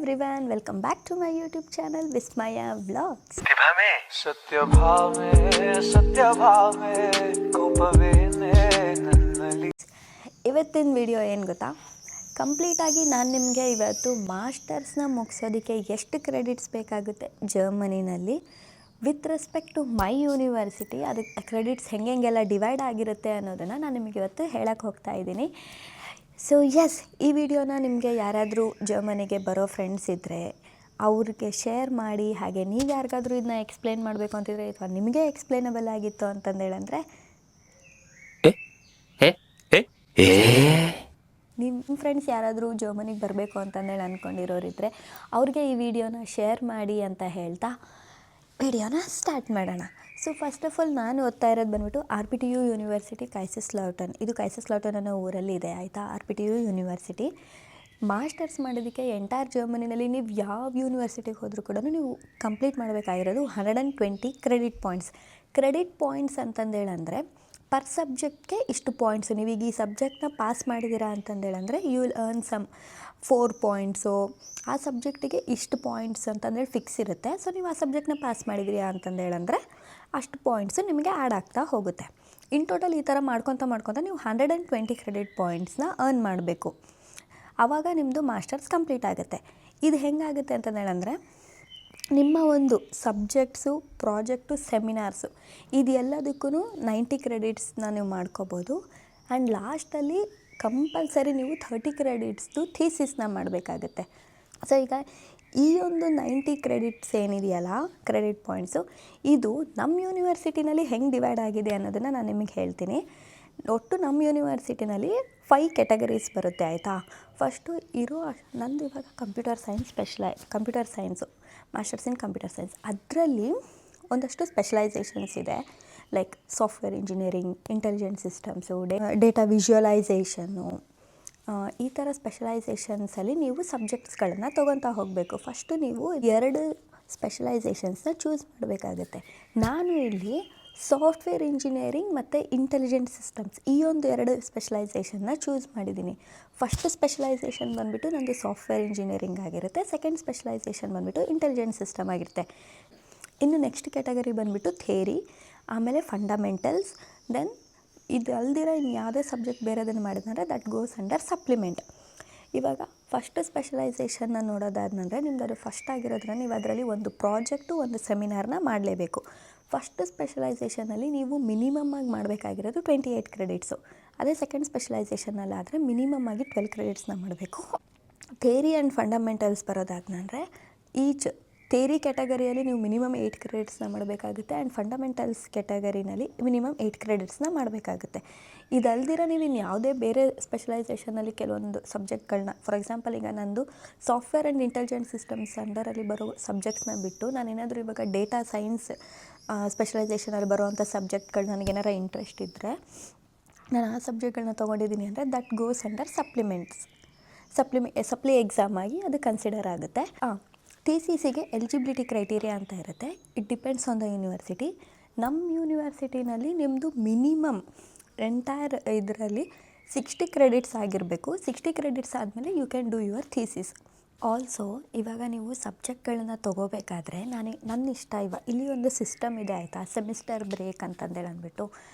everyone, welcome back to my YouTube channel Vismaya Vlogs. ಇವತ್ತಿನ video ಏನು ಗೊತ್ತಾ, ಕಂಪ್ಲೀಟಾಗಿ ನಾನು ನಿಮಗೆ ಇವತ್ತು ಮಾಸ್ಟರ್ಸ್ನ ಮುಗಿಸೋದಕ್ಕೆ ಎಷ್ಟು ಕ್ರೆಡಿಟ್ಸ್ ಬೇಕಾಗುತ್ತೆ ಜರ್ಮನಿನಲ್ಲಿ with respect to my university, ಅದಕ್ಕೆ ಕ್ರೆಡಿಟ್ಸ್ ಹೆಂಗೆಲ್ಲ ಡಿವೈಡ್ ಆಗಿರುತ್ತೆ ಅನ್ನೋದನ್ನು ನಾನು ನಿಮಗೆ ಇವತ್ತು ಹೇಳಕ್ಕೆ ಹೋಗ್ತಾ ಇದ್ದೀನಿ. ಸೊ ಎಸ್, ಈ ವಿಡಿಯೋನ ನಿಮಗೆ ಯಾರಾದರೂ ಜರ್ಮನಿಗೆ ಬರೋ ಫ್ರೆಂಡ್ಸ್ ಇದ್ದರೆ ಅವ್ರಿಗೆ ಶೇರ್ ಮಾಡಿ. ಹಾಗೆ ನೀವು ಯಾರಿಗಾದರೂ ಇದನ್ನ ಎಕ್ಸ್ಪ್ಲೇನ್ ಮಾಡಬೇಕು ಅಂತಿದ್ರೆ ಅಥವಾ ನಿಮಗೆ ಎಕ್ಸ್ಪ್ಲೇನಬಲ್ ಆಗಿತ್ತು ಅಂತಂದೇಳಂದರೆ ನಿಮ್ಮ ಫ್ರೆಂಡ್ಸ್ ಯಾರಾದರೂ ಜರ್ಮನಿಗೆ ಬರಬೇಕು ಅಂತಂದೇಳಿ ಅಂದ್ಕೊಂಡಿರೋರಿದ್ದರೆ ಅವ್ರಿಗೆ ಈ ವಿಡಿಯೋನ ಶೇರ್ ಮಾಡಿ ಅಂತ ಹೇಳ್ತಾ ವಿಡಿಯೋನ ಸ್ಟಾರ್ಟ್ ಮಾಡೋಣ. ಸೊ ಫಸ್ಟ್ ಆಫ್ ಆಲ್ ನಾನು ಓದ್ತಾ ಇರೋದು ಬಂದ್ಬಿಟ್ಟು RPTU ಯೂನಿವರ್ಸಿಟಿ ಕೈಸರ್ಸ್ಲಾಟನ್. ಇದು ಕೈಸರ್ಸ್ಲಾಟನ್ ಅನ್ನೋ ಊರಲ್ಲಿ ಇದೆ ಆಯಿತಾ. RPTU ಯೂನಿವರ್ಸಿಟಿ ಮಾಸ್ಟರ್ಸ್ ಮಾಡೋದಕ್ಕೆ ಎಂಟೈರ್ ಜರ್ಮನಿನಲ್ಲಿ ನೀವು ಯಾವ ಯೂನಿವರ್ಸಿಟಿಗೆ ಹೋದರೂ ಕೂಡ ನೀವು ಕಂಪ್ಲೀಟ್ ಮಾಡಬೇಕಾಗಿರೋದು 120 ಕ್ರೆಡಿಟ್ ಪಾಯಿಂಟ್ಸ್. ಕ್ರೆಡಿಟ್ ಪಾಯಿಂಟ್ಸ್ ಅಂತಂದೇಳಂದರೆ ಪರ್ ಸಬ್ಜೆಕ್ಟ್ಗೆ ಇಷ್ಟು ಪಾಯಿಂಟ್ಸು. ನೀವೀಗ ಈ ಸಬ್ಜೆಕ್ಟ್ನ ಪಾಸ್ ಮಾಡಿದ್ದೀರಾ ಅಂತಂದೇಳಂದರೆ you will earn some 4 points. ಆ ಸಬ್ಜೆಕ್ಟಿಗೆ ಇಷ್ಟು ಪಾಯಿಂಟ್ಸ್ ಅಂತಂದೇಳಿ ಫಿಕ್ಸ್ ಇರುತ್ತೆ. ಸೊ ನೀವು ಆ ಸಬ್ಜೆಕ್ಟ್ನ ಪಾಸ್ ಮಾಡಿದಿರಿ ಅಂತಂದೇಳಂದರೆ ಅಷ್ಟು ಪಾಯಿಂಟ್ಸು ನಿಮಗೆ ಆ್ಯಡ್ ಆಗ್ತಾ ಹೋಗುತ್ತೆ. ಇನ್ ಟೋಟಲ್ ಈ ಥರ ಮಾಡ್ಕೊತ ನೀವು 120 ಕ್ರೆಡಿಟ್ ಪಾಯಿಂಟ್ಸ್ನ ಅರ್ನ್ ಮಾಡಬೇಕು. ಆವಾಗ ನಿಮ್ಮದು ಮಾಸ್ಟರ್ಸ್ ಕಂಪ್ಲೀಟ್ ಆಗುತ್ತೆ. ಇದು ಹೆಂಗಾಗುತ್ತೆ ಅಂತಂದೇಳಂದರೆ ನಿಮ್ಮ ಒಂದು ಸಬ್ಜೆಕ್ಟ್ಸು, ಪ್ರಾಜೆಕ್ಟು, ಸೆಮಿನಾರ್ಸು ಇದೆಲ್ಲದಕ್ಕೂ 90 ಕ್ರೆಡಿಟ್ಸ್ನ ನೀವು ಮಾಡ್ಕೋಬೋದು. ಆ್ಯಂಡ್ ಲಾಸ್ಟಲ್ಲಿ ಕಂಪಲ್ಸರಿ ನೀವು 30 ಕ್ರೆಡಿಟ್ಸ್ದು ಥೀಸಿಸ್ನ ಮಾಡಬೇಕಾಗತ್ತೆ. ಸೊ ಈಗ ಈ ಒಂದು 90 ಕ್ರೆಡಿಟ್ಸ್ ಏನಿದೆಯಲ್ಲ, ಕ್ರೆಡಿಟ್ ಪಾಯಿಂಟ್ಸು, ಇದು ನಮ್ಮ ಯೂನಿವರ್ಸಿಟಿನಲ್ಲಿ ಹೆಂಗೆ ಡಿವೈಡ್ ಆಗಿದೆ ಅನ್ನೋದನ್ನು ನಾನು ನಿಮಗೆ ಹೇಳ್ತೀನಿ. ಒಟ್ಟು ನಮ್ಮ ಯೂನಿವರ್ಸಿಟಿನಲ್ಲಿ 5 ಕ್ಯಾಟಗರೀಸ್ ಬರುತ್ತೆ ಆಯಿತಾ. ಫಸ್ಟು ನಂದು ಇವಾಗ computer science, masters in computer science. ಅದರಲ್ಲಿ ಒಂದಷ್ಟು ಸ್ಪೆಷಲೈಸೇಷನ್ಸ್ ಇದೆ, like software engineering, intelligent systems, data visualisation, ಈ ಥರ ಸ್ಪೆಷಲೈಸೇಷನ್ಸಲ್ಲಿ ನೀವು ಸಬ್ಜೆಕ್ಟ್ಸ್ಗಳನ್ನು ತೊಗೊತಾ ಹೋಗಬೇಕು. ಫಸ್ಟು ನೀವು 2 ಸ್ಪೆಷಲೈಸೇಷನ್ಸ್ನ ಚೂಸ್ ಮಾಡಬೇಕಾಗತ್ತೆ. ನಾನು ಇಲ್ಲಿ ಸಾಫ್ಟ್ವೇರ್ ಇಂಜಿನಿಯರಿಂಗ್ ಮತ್ತು ಇಂಟೆಲಿಜೆಂಟ್ ಸಿಸ್ಟಮ್ಸ್ ಈ ಒಂದು 2 ಸ್ಪೆಷಲೈಸೇಷನ್ನ ಚೂಸ್ ಮಾಡಿದ್ದೀನಿ. ಫಸ್ಟ್ ಸ್ಪೆಷಲೈಸೇಷನ್ ಬಂದುಬಿಟ್ಟು ನಂದು ಸಾಫ್ಟ್ವೇರ್ ಇಂಜಿನಿಯರಿಂಗ್ ಆಗಿರುತ್ತೆ. ಸೆಕೆಂಡ್ ಸ್ಪೆಷಲೈಸೇಷನ್ ಬಂದುಬಿಟ್ಟು ಇಂಟೆಲಿಜೆಂಟ್ ಸಿಸ್ಟಮ್ ಆಗಿರುತ್ತೆ. ಇನ್ನು ನೆಕ್ಸ್ಟ್ ಕ್ಯಾಟಗರಿ ಬಂದುಬಿಟ್ಟು ಥೇರಿ, ಆಮೇಲೆ ಫಂಡಮೆಂಟಲ್ಸ್, ದೆನ್ ಇದು ಅಲ್ದಿರ ಇನ್ನು ಯಾವುದೇ ಸಬ್ಜೆಕ್ಟ್ ಬೇರೆದನ್ನು ಮಾಡಿದ್ರೆ ದಟ್ ಗೋಸ್ ಅಂಡರ್ ಸಪ್ಲಿಮೆಂಟ್. ಇವಾಗ ಫಸ್ಟ್ ಸ್ಪೆಷಲೈಸೇಷನ್ನ ನೋಡೋದಾದ್ನಂದರೆ ನಿಮ್ದು ಅದು ಫಸ್ಟ್ ಆಗಿರೋದ್ರಿಂದ ನೀವು ಅದರಲ್ಲಿ ಒಂದು ಪ್ರಾಜೆಕ್ಟು, ಒಂದು ಸೆಮಿನಾರ್ನ ಮಾಡಲೇಬೇಕು. ಫಸ್ಟ್ ಸ್ಪೆಷಲೈಸೇಷನಲ್ಲಿ ನೀವು ಮಿನಿಮಮ್ ಆಗಿ ಮಾಡಬೇಕಾಗಿರೋದು 28 ಕ್ರೆಡಿಟ್ಸು. ಅದೇ ಸೆಕೆಂಡ್ ಸ್ಪೆಷಲೈಸೇಷನಲ್ಲಾದರೆ ಮಿನಿಮಮ್ ಆಗಿ 12 ಕ್ರೆಡಿಟ್ಸ್ನ ಮಾಡಬೇಕು. ಥೇರಿ ಆ್ಯಂಡ್ ಫಂಡಮೆಂಟಲ್ಸ್ ಬರೋದಾದ್ನಂದರೆ ಈಚ್ ಥೇರಿ ಕ್ಯಾಟಗರಿಯಲ್ಲಿ ನೀವು ಮಿನಿಮಮ್ 8 ಕ್ರೆಡಿಟ್ಸ್ನ ಮಾಡಬೇಕಾಗುತ್ತೆ. ಆ್ಯಂಡ್ ಫಂಡಮೆಂಟಲ್ಸ್ ಕ್ಯಾಟಗರಿನಲ್ಲಿ ಮಿನಿಮಮ್ 8 ಕ್ರೆಡಿಟ್ಸ್ನ ಮಾಡಬೇಕಾಗುತ್ತೆ. ಇದಲ್ದಿರ ನೀವು ಇನ್ನು ಯಾವುದೇ ಬೇರೆ ಸ್ಪೆಷಲೈಸೇಷನಲ್ಲಿ ಕೆಲವೊಂದು ಸಬ್ಜೆಕ್ಟ್ಗಳನ್ನ, ಫಾರ್ ಎಕ್ಸಾಂಪಲ್ ಈಗ ನಂದು ಸಾಫ್ಟ್ವೇರ್ ಆ್ಯಂಡ್ ಇಂಟೆಲಿಜೆಂಟ್ ಸಿಸ್ಟಮ್ಸ್ ಅಂಡರಲ್ಲಿ ಬರೋ ಸಬ್ಜೆಕ್ಟ್ಸ್ನ ಬಿಟ್ಟು ನಾನೇನಾದರೂ ಇವಾಗ ಡೇಟಾ ಸೈನ್ಸ್ ಸ್ಪೆಷಲೈಸೇಷನಲ್ಲಿ ಬರೋವಂಥ ಸಬ್ಜೆಕ್ಟ್ಗಳು ನನಗೇನಾರ ಇಂಟ್ರೆಸ್ಟ್ ಇದ್ದರೆ ನಾನು ಆ ಸಬ್ಜೆಕ್ಟ್ಗಳನ್ನ ತೊಗೊಂಡಿದ್ದೀನಿ ಅಂದರೆ that goes under supply exam ಆಗಿ ಅದು ಕನ್ಸಿಡರ್ ಆಗುತ್ತೆ. TCCಗೆ ಎಲಿಜಿಬಿಲಿಟಿ ಕ್ರೈಟೀರಿಯಾ ಅಂತ ಇರುತ್ತೆ. It depends on the university. ನಮ್ಮ ಯೂನಿವರ್ಸಿಟಿನಲ್ಲಿ ನಿಮ್ಮದು ಮಿನಿಮಮ್ ಎಂಟೈರ್ ಇದರಲ್ಲಿ 60 ಕ್ರೆಡಿಟ್ಸ್ ಆಗಿರಬೇಕು. 60 ಕ್ರೆಡಿಟ್ಸ್ ಆದಮೇಲೆ you can do your thesis. Also ಇವಾಗ ನೀವು ಸಬ್ಜೆಕ್ಟ್ಗಳನ್ನ ತೊಗೋಬೇಕಾದ್ರೆ ನನ್ನ ಇಷ್ಟ ಇಲ್ಲಿ ಒಂದು ಸಿಸ್ಟಮ್ ಇದೆ ಆಯಿತಾ, ಸೆಮಿಸ್ಟರ್ ಬ್ರೇಕ್ ಅಂತಂದೇಳಿ ಅಂದ್ಬಿಟ್ಟು.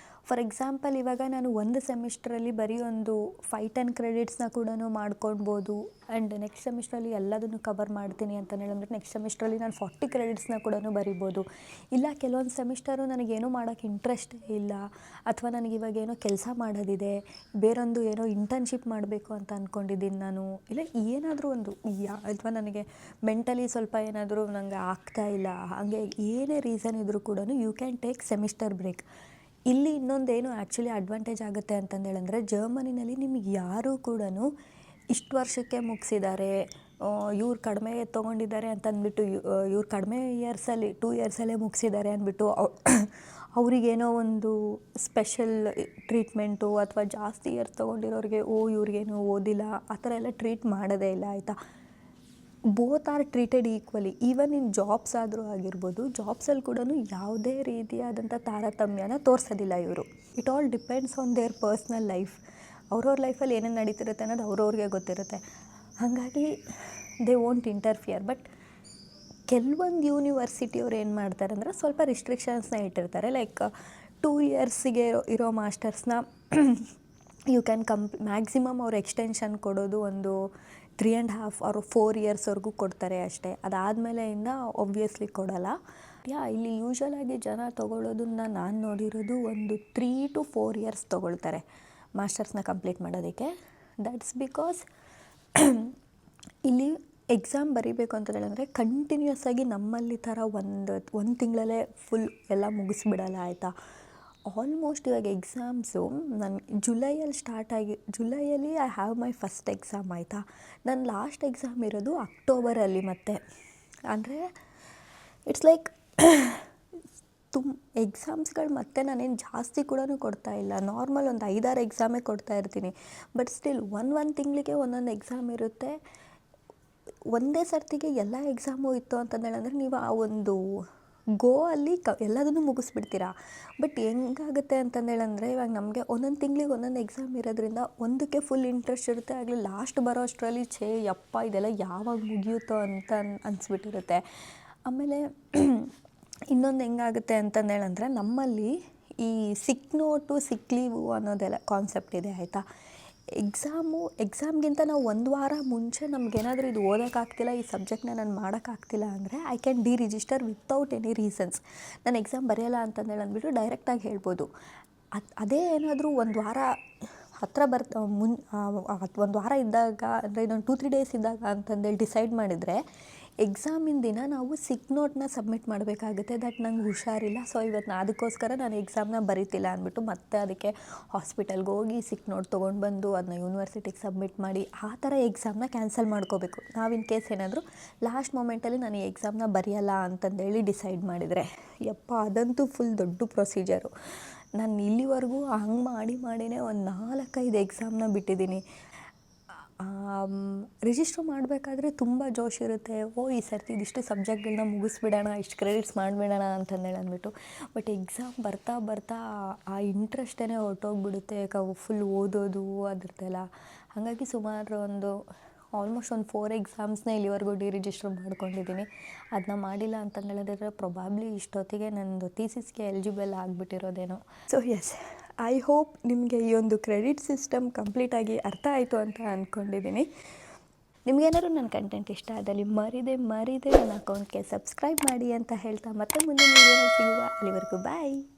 ಫಾರ್ ಎಕ್ಸಾಂಪಲ್ ಇವಾಗ ನಾನು ಒಂದು ಸೆಮಿಸ್ಟ್ರಲ್ಲಿ ಬರೀ ಒಂದು 5-10 ಕ್ರೆಡಿಟ್ಸ್ನ ಕೂಡ ಮಾಡ್ಕೊಳ್ಬೋದು. ಆ್ಯಂಡ್ ನೆಕ್ಸ್ಟ್ ಸೆಮಿಸ್ಟ್ರಲ್ಲಿ ಎಲ್ಲದನ್ನು ಕವರ್ ಮಾಡ್ತೀನಿ ಅಂತ ಹೇಳಿದ್ರೆ ನೆಕ್ಸ್ಟ್ ಸೆಮಿಸ್ಟ್ರಲ್ಲಿ ನಾನು 40 ಕ್ರೆಡಿಟ್ಸ್ನ ಕೂಡ ಬರಿಬೋದು. ಇಲ್ಲ ಕೆಲವೊಂದು ಸೆಮಿಸ್ಟರು ನನಗೇನೋ ಮಾಡೋಕ್ಕೆ ಇಂಟ್ರೆಸ್ಟ್ ಇಲ್ಲ, ಅಥವಾ ನನಗಿವಾಗ ಏನೋ ಕೆಲಸ ಮಾಡೋದಿದೆ, ಬೇರೊಂದು ಏನೋ ಇಂಟರ್ನ್ಶಿಪ್ ಮಾಡಬೇಕು ಅಂತ ಅಂದ್ಕೊಂಡಿದ್ದೀನಿ ನಾನು, ಇಲ್ಲ ಏನಾದರೂ ಒಂದು ಅಥವಾ ನನಗೆ ಮೆಂಟಲಿ ಸ್ವಲ್ಪ ಏನಾದರೂ ನನಗೆ ಆಗ್ತಾಯಿಲ್ಲ, ಹಾಗೆ ಏನೇ ರೀಸನ್ ಇದ್ದರೂ ಕೂಡ you can take semester break. ಇಲ್ಲಿ ಇನ್ನೊಂದೇನು ಆ್ಯಕ್ಚುಲಿ ಅಡ್ವಾಂಟೇಜ್ ಆಗುತ್ತೆ ಅಂತಂದೇಳಂದರೆ ಜರ್ಮನಿನಲ್ಲಿ ನಿಮಗೆ ಯಾರೂ ಕೂಡ ಇಷ್ಟು ವರ್ಷಕ್ಕೆ ಮುಗಿಸಿದ್ದಾರೆ, ಇವ್ರು ಕಡಿಮೆ ತೊಗೊಂಡಿದ್ದಾರೆ ಅಂತಂದ್ಬಿಟ್ಟು, ಇವ್ರು ಕಡಿಮೆ ಇಯರ್ಸಲ್ಲಿ 2 ಇಯರ್ಸಲ್ಲೇ ಮುಗಿಸಿದ್ದಾರೆ ಅಂದ್ಬಿಟ್ಟು ಅವರಿಗೇನೋ ಒಂದು ಸ್ಪೆಷಲ್ ಟ್ರೀಟ್ಮೆಂಟು, ಅಥವಾ ಜಾಸ್ತಿ ಇಯರ್ಸ್ ತೊಗೊಂಡಿರೋರಿಗೆ ಇವ್ರಿಗೇನು ಓದಿಲ್ಲ ಆ ಥರ ಎಲ್ಲ ಟ್ರೀಟ್ ಮಾಡೋದೇ ಇಲ್ಲ ಆಯಿತಾ. Both are treated equally. Even in jobs ಆದರೂ ಆಗಿರ್ಬೋದು, ಜಾಬ್ಸಲ್ಲಿ ಕೂಡ ಯಾವುದೇ ರೀತಿಯಾದಂಥ ತಾರತಮ್ಯನ ತೋರಿಸೋದಿಲ್ಲ ಇವರು. It all depends on there personal life. ಅವ್ರವ್ರ ಲೈಫಲ್ಲಿ ಏನೇನು ನಡೀತಿರುತ್ತೆ ಅನ್ನೋದು ಅವ್ರವ್ರಿಗೆ ಗೊತ್ತಿರುತ್ತೆ. ಹಾಗಾಗಿ ದೇ ವೋಂಟ್ ಇಂಟರ್ಫಿಯರ್. ಬಟ್ ಕೆಲವೊಂದು ಯೂನಿವರ್ಸಿಟಿಯವ್ರು ಏನು ಮಾಡ್ತಾರೆ ಅಂದರೆ ಸ್ವಲ್ಪ ರಿಸ್ಟ್ರಿಕ್ಷನ್ಸ್ನ ಇಟ್ಟಿರ್ತಾರೆ. ಲೈಕ್ 2 ಇಯರ್ಸಿಗೆ ಇರೋ ಮಾಸ್ಟರ್ಸ್ನ ಯು ಕ್ಯಾನ್ ಮ್ಯಾಕ್ಸಿಮಮ್ ಅವ್ರು ಎಕ್ಸ್ಟೆನ್ಷನ್ ಕೊಡೋದು ಒಂದು 3.5 ಆರ್ 4 ಇಯರ್ಸ್ವರೆಗೂ ಕೊಡ್ತಾರೆ ಅಷ್ಟೇ. ಅದಾದಮೇಲೆ ಒಬ್ವಿಯಸ್ಲಿ ಕೊಡೋಲ್ಲ. ಇಲ್ಲಿ ಯೂಶ್ವಲಾಗಿ ಜನ ತೊಗೊಳ್ಳೋದನ್ನ ನಾನು ನೋಡಿರೋದು ಒಂದು 3 to 4 ಇಯರ್ಸ್ ತೊಗೊಳ್ತಾರೆ ಮಾಸ್ಟರ್ಸ್ನ ಕಂಪ್ಲೀಟ್ ಮಾಡೋದಕ್ಕೆ. ದಟ್ಸ್ ಬಿಕಾಸ್ ಇಲ್ಲಿ ಎಕ್ಸಾಮ್ ಬರೀಬೇಕು ಅಂತ ಹೇಳಿದ್ರೆ ಕಂಟಿನ್ಯೂಸ್ ಆಗಿ ನಮ್ಮಲ್ಲಿ ಥರ ಒಂದು ತಿಂಗಳಲ್ಲೇ ಫುಲ್ ಎಲ್ಲ ಮುಗಿಸ್ಬಿಡಲ್ಲ, ಆಯಿತಾ. ಆಲ್ಮೋಸ್ಟ್ ಇವಾಗ ಎಕ್ಸಾಮ್ಸು ನಾನು ಜುಲೈಯಲ್ಲಿ I have my first exam, ಆಯಿತಾ. ನನ್ನ ಲಾಸ್ಟ್ ಎಕ್ಸಾಮ್ ಇರೋದು ಅಕ್ಟೋಬರಲ್ಲಿ. ಮತ್ತು ಅಂದರೆ ಇಟ್ಸ್ ಲೈಕ್ ಎಕ್ಸಾಮ್ಸ್ಗಳು ಮತ್ತೆ ನಾನೇನು ಜಾಸ್ತಿ ಕೂಡ ಕೊಡ್ತಾಯಿಲ್ಲ. ನಾರ್ಮಲ್ ಒಂದು 5-6 ಎಕ್ಸಾಮೇ ಕೊಡ್ತಾ ಇರ್ತೀನಿ. ಬಟ್ ಸ್ಟಿಲ್ ಒಂದು ತಿಂಗಳಿಗೆ ಒಂದೊಂದು ಎಕ್ಸಾಮ್ ಇರುತ್ತೆ. ಒಂದೇ ಸರ್ತಿಗೆ ಎಲ್ಲ ಎಕ್ಸಾಮು ಇತ್ತು ಅಂತಂದೇಳಂದರೆ ನೀವು ಆ ಒಂದು ಅಲ್ಲಿ ಎಲ್ಲದನ್ನು ಮುಗಿಸ್ಬಿಡ್ತೀರಾ. ಬಟ್ ಹೆಂಗಾಗುತ್ತೆ ಅಂತಂದೇಳಂದರೆ ಇವಾಗ ನಮಗೆ ಒಂದೊಂದು ತಿಂಗಳಿಗೆ ಒಂದೊಂದು ಎಕ್ಸಾಮ್ ಇರೋದ್ರಿಂದ ಒಂದಕ್ಕೆ ಫುಲ್ ಇಂಟ್ರೆಸ್ಟ್ ಇರುತ್ತೆ. ಆಗಲಿ ಲಾಸ್ಟ್ ಬರೋ ಅಷ್ಟರಲ್ಲಿ ಯಪ್ಪ ಇದೆಲ್ಲ ಯಾವಾಗ ಮುಗಿಯುತ್ತೋ ಅಂತ ಅನಿಸ್ಬಿಟ್ಟಿರುತ್ತೆ. ಆಮೇಲೆ ಇನ್ನೊಂದು ಹೆಂಗಾಗುತ್ತೆ ಅಂತಂದೇಳಂದರೆ ನಮ್ಮಲ್ಲಿ ಈ ಸಿಕ್ ನೋಟು ಸಿಕ್ ಲೀವು ಅನ್ನೋದೆಲ್ಲ ಕಾನ್ಸೆಪ್ಟ್ ಇದೆ, ಆಯಿತಾ. ಎಕ್ಸಾಮ್ಗಿಂತ ನಾವು 1 ವಾರ ಮುಂಚೆ ನಮಗೇನಾದರೂ ಇದು ಓದೋಕ್ಕಾಗ್ತಿಲ್ಲ, ಈ ಸಬ್ಜೆಕ್ಟ್ನ ನಾನು ಮಾಡೋಕ್ಕಾಗ್ತಿಲ್ಲ ಅಂದರೆ I can register without any reasons. ನಾನು ಎಕ್ಸಾಮ್ ಬರೆಯೋಲ್ಲ ಅಂತಂದೇಳಿ ಅಂದ್ಬಿಟ್ಟು ಡೈರೆಕ್ಟಾಗಿ ಹೇಳ್ಬೋದು. ಅದೇ ಏನಾದರೂ 1 ವಾರ ಹತ್ತಿರ ಒಂದು ವಾರ ಇದ್ದಾಗ ಅಂದರೆ ಇನ್ನೊಂದು 2-3 ಡೇಸ್ ಇದ್ದಾಗ ಅಂತಂದೇಳಿ ಡಿಸೈಡ್ ಮಾಡಿದರೆ ಎಕ್ಸಾಮಿನ ದಿನ ನಾವು ಸಿಕ್ ನೋಟ್ನ ಸಬ್ಮಿಟ್ ಮಾಡಬೇಕಾಗುತ್ತೆ. ದಟ್ ನಂಗೆ ಹುಷಾರಿಲ್ಲ, ಸೊ ಇವತ್ತು ಅದಕ್ಕೋಸ್ಕರ ನಾನು ಎಕ್ಸಾಮ್ನ ಬರೀತಿಲ್ಲ ಅಂದ್ಬಿಟ್ಟು ಮತ್ತೆ ಅದಕ್ಕೆ ಹಾಸ್ಪಿಟಲ್ಗೆ ಹೋಗಿ ಸಿಕ್ ನೋಟ್ ತೊಗೊಂಡು ಬಂದು ಅದನ್ನ ಯೂನಿವರ್ಸಿಟಿಗೆ ಸಬ್ಮಿಟ್ ಮಾಡಿ ಆ ಥರ ಎಕ್ಸಾಮ್ನ ಕ್ಯಾನ್ಸಲ್ ಮಾಡ್ಕೋಬೇಕು. ನಾವು ಇನ್ ಕೇಸ್ ಏನಾದರೂ ಲಾಸ್ಟ್ ಮೂಮೆಂಟಲ್ಲಿ ನಾನು ಈ ಎಕ್ಸಾಮ್ನ ಬರೆಯಲ್ಲ ಅಂತಂದೇಳಿ ಡಿಸೈಡ್ ಮಾಡಿದರೆ, ಯಪ್ಪ ಅದಂತೂ ಫುಲ್ ದೊಡ್ಡ ಪ್ರೊಸೀಜರು. ನಾನು ಇಲ್ಲಿವರೆಗೂ ಹಂಗೆ ಮಾಡಿನೇ ಒಂದು 4-5 ಎಕ್ಸಾಮ್ನ ಬಿಟ್ಟಿದ್ದೀನಿ. ರಿಜಿಸ್ಟ್ರ್ ಮಾಡಬೇಕಾದ್ರೆ ತುಂಬ ಜೋಶ್ ಇರುತ್ತೆ. ಈ ಸರ್ತಿ ಇದಿಷ್ಟು ಸಬ್ಜೆಕ್ಟ್ಗಳನ್ನ ಮುಗಿಸ್ಬಿಡೋಣ, ಇಷ್ಟು ಕ್ರೆಡಿಟ್ಸ್ ಮಾಡಿಬಿಡೋಣ ಅಂತಂದೇಳಿ ಅಂದ್ಬಿಟ್ಟು. ಬಟ್ ಎಕ್ಸಾಮ್ ಬರ್ತಾ ಆ ಇಂಟ್ರೆಸ್ಟೇ ಹೊರ್ಟೋಗ್ಬಿಡುತ್ತೆ. ಫುಲ್ ಓದೋದು ಅದ್ರದ್ದೆಲ್ಲ. ಹಾಗಾಗಿ ಸುಮಾರು ಆಲ್ಮೋಸ್ಟ್ ಒಂದು 4 ಎಕ್ಸಾಮ್ಸ್ನ ಇಲ್ಲಿವರೆಗೂ ರಿಜಿಸ್ಟರ್ ಮಾಡ್ಕೊಂಡಿದ್ದೀನಿ. ಅದನ್ನ ಮಾಡಿಲ್ಲ ಅಂತಂದೇಳಿದ್ರೆ ಪ್ರೊಬಾಬ್ಲಿ ಇಷ್ಟೊತ್ತಿಗೆ ನನ್ನದು ಥೀಸಿಸ್ಗೆ ಎಲಿಜಿಬಲ್ ಆಗಿಬಿಟ್ಟಿರೋದೇನೋ. ಸೊ ಎಸ್, ಐ ಹೋಪ್ ನಿಮಗೆ ಈ ಒಂದು ಕ್ರೆಡಿಟ್ ಸಿಸ್ಟಮ್ ಕಂಪ್ಲೀಟಾಗಿ ಅರ್ಥ ಆಯಿತು ಅಂತ ಅಂದ್ಕೊಂಡಿದ್ದೀನಿ. ನಿಮಗೇನಾದ್ರು ನನ್ನ ಕಂಟೆಂಟ್ ಇಷ್ಟ ಆದಲ್ಲಿ ಮರಿದೆ ನನ್ನ ಅಕೌಂಟ್ಗೆ ಸಬ್ಸ್ಕ್ರೈಬ್ ಮಾಡಿ ಅಂತ ಹೇಳ್ತಾ ಮತ್ತೆ ಮುಂದಿನ ವೀಡಿಯೋದಲ್ಲಿ ಸಿಗುವ. ಅಲ್ಲಿವರೆಗೂ ಬಾಯ್.